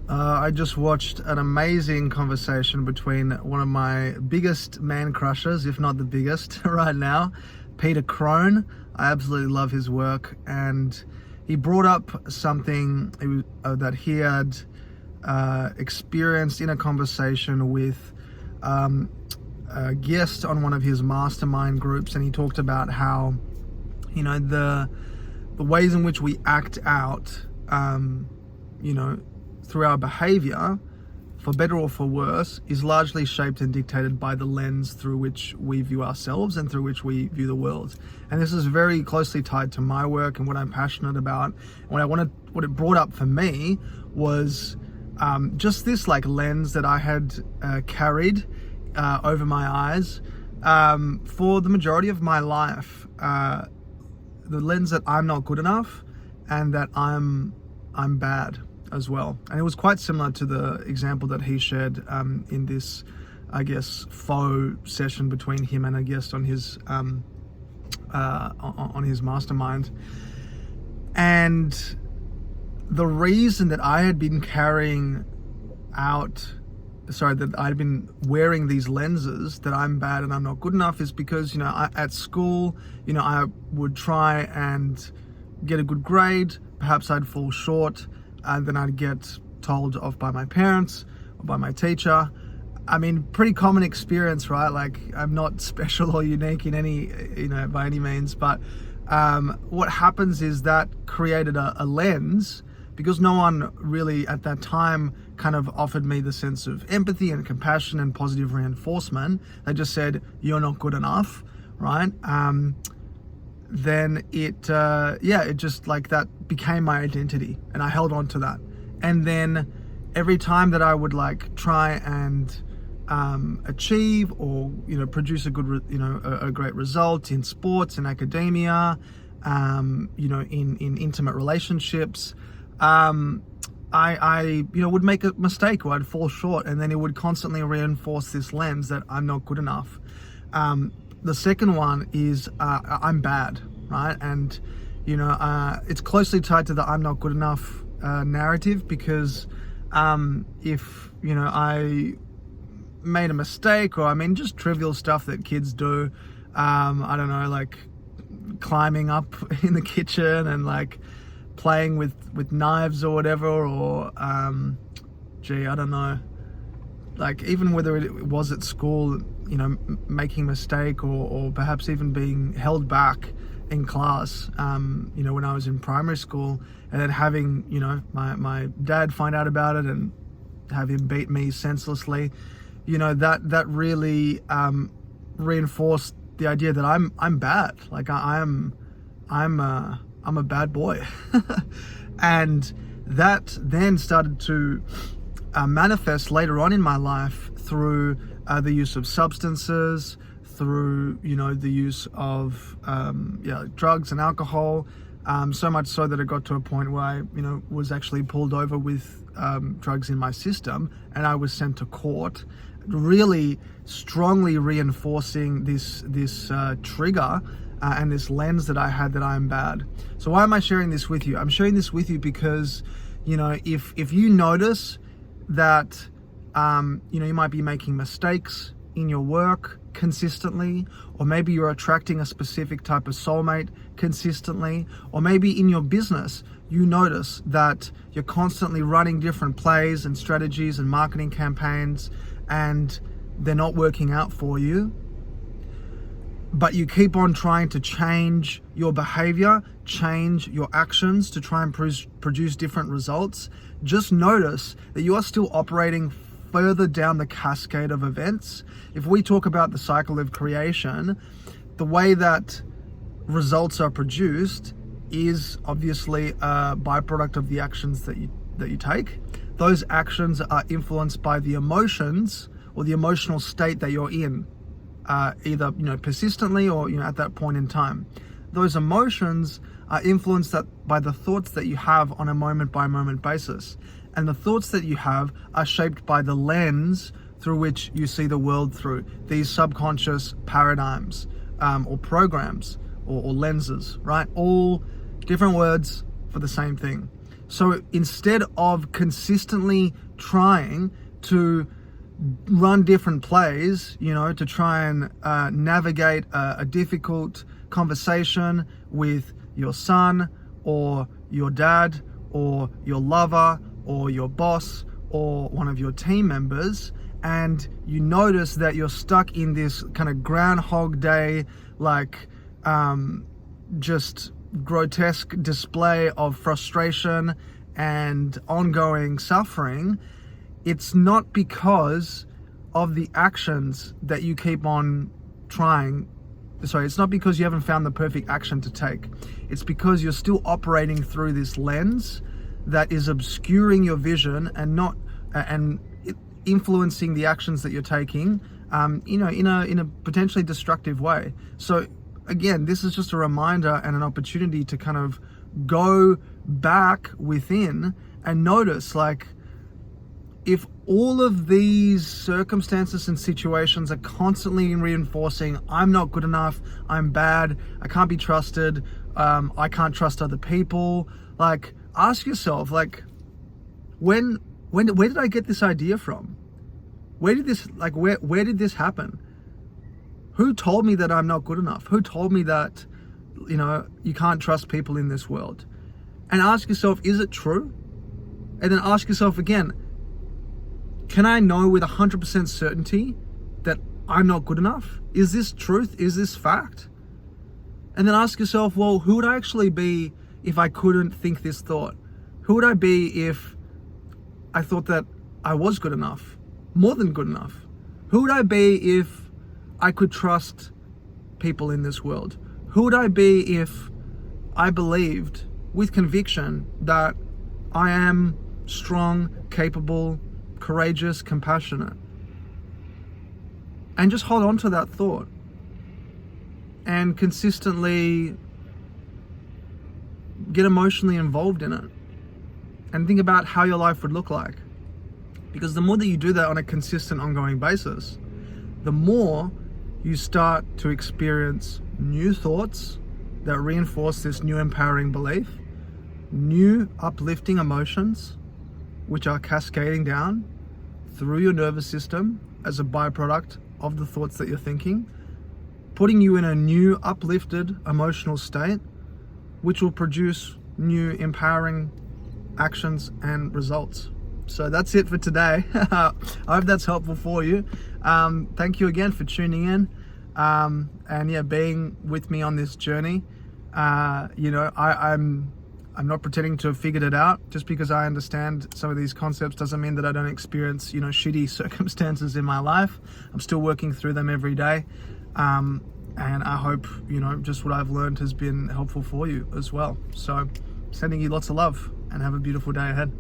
I just watched an amazing conversation between one of my biggest man crushes, if not the biggest right now, Peter Crone. I absolutely love his work, and he brought up something that he had experienced in a conversation with a guest on one of his mastermind groups, and he talked about how, the ways in which we act out, through our behaviour, for better or for worse, is largely shaped and dictated by the lens through which we view ourselves and through which we view the world. And this is very closely tied to my work and what I'm passionate about. What it brought up for me was just this lens that I had carried over my eyes for the majority of my life. The lens that I'm not good enough and that I'm bad as well. And it was quite similar to the example that he shared in this, I guess, faux session between him and a guest on his mastermind. And the reason that I had been that I'd been wearing these lenses that I'm bad and I'm not good enough is because, at school, I would try and get a good grade. Perhaps I'd fall short, and then I'd get told off by my parents or by my teacher. I mean, pretty common experience, right? Like, I'm not special or unique in any, by any means, but what happens is that created a lens, because no one really at that time kind of offered me the sense of empathy and compassion and positive reinforcement. They just said, you're not good enough, right? Then it just that became my identity, and I held on to that. And then every time that I would try and achieve or produce a good a great result in sports, in academia, in intimate relationships, I would make a mistake or I'd fall short, and then it would constantly reinforce this lens that I'm not good enough. The second one is I'm bad, right? And it's closely tied to the I'm not good enough narrative, because if I made a mistake, or just trivial stuff that kids do, I don't know, like climbing up in the kitchen and playing with knives or whatever, or I don't know, even whether it was at school, making a mistake, or perhaps even being held back in class, when I was in primary school, and then having, my dad find out about it and have him beat me senselessly, that really reinforced the idea that I'm bad. I'm a bad boy. And that then started to manifest later on in my life through the use of substances, through the use of drugs and alcohol, so much so that it got to a point where I was actually pulled over with drugs in my system, and I was sent to court, really strongly reinforcing this trigger and this lens that I had, that I'm bad. So why am I sharing this with you? I'm sharing this with you because if you notice that you might be making mistakes in your work consistently, or maybe you're attracting a specific type of soulmate consistently, or maybe in your business you notice that you're constantly running different plays and strategies and marketing campaigns, and they're not working out for you, but you keep on trying to change your behavior, change your actions to try and produce different results, just notice that you are still operating further down the cascade of events. If we talk about the cycle of creation, the way that results are produced is obviously a byproduct of the actions that you take. Those actions are influenced by the emotions or the emotional state that you're in, either persistently or at that point in time. Those emotions are influenced by the thoughts that you have on a moment by moment basis. And the thoughts that you have are shaped by the lens through which you see the world through, these subconscious paradigms or programs or lenses, right? All different words for the same thing. So instead of consistently trying to run different plays, to try and navigate a difficult conversation with your son or your dad or your lover or your boss or one of your team members, and you notice that you're stuck in this kind of Groundhog Day, just grotesque display of frustration and ongoing suffering, it's not because of the actions that you keep on trying. Sorry, it's not because you haven't found the perfect action to take. It's because you're still operating through this lens that is obscuring your vision and influencing the actions that you're taking, in a potentially destructive way. So again, this is just a reminder and an opportunity to kind of go back within and notice, if all of these circumstances and situations are constantly reinforcing, I'm not good enough, I'm bad, I can't be trusted, I can't trust other people, ask yourself, where did I get this idea from? Where did this happen? Who told me that I'm not good enough? Who told me that, you can't trust people in this world? And ask yourself, is it true? And then ask yourself again, can I know with 100% certainty that I'm not good enough? Is this truth? Is this fact? And then ask yourself, well, who would I actually be if I couldn't think this thought? Who would I be if I thought that I was good enough? More than good enough? Who would I be if I could trust people in this world? Who would I be if I believed with conviction that I am strong, capable, courageous, compassionate? And just hold on to that thought and consistently get emotionally involved in it and think about how your life would look like. Because the more that you do that on a consistent, ongoing basis, the more you start to experience new thoughts that reinforce this new empowering belief, new uplifting emotions, which are cascading down through your nervous system as a byproduct of the thoughts that you're thinking, putting you in a new uplifted emotional state, which will produce new empowering actions and results. So that's it for today. I hope that's helpful for you. Thank you again for tuning in, and being with me on this journey. I'm not pretending to have figured it out. Just because I understand some of these concepts doesn't mean that I don't experience, shitty circumstances in my life. I'm still working through them every day. And I hope, just what I've learned has been helpful for you as well. So sending you lots of love and have a beautiful day ahead.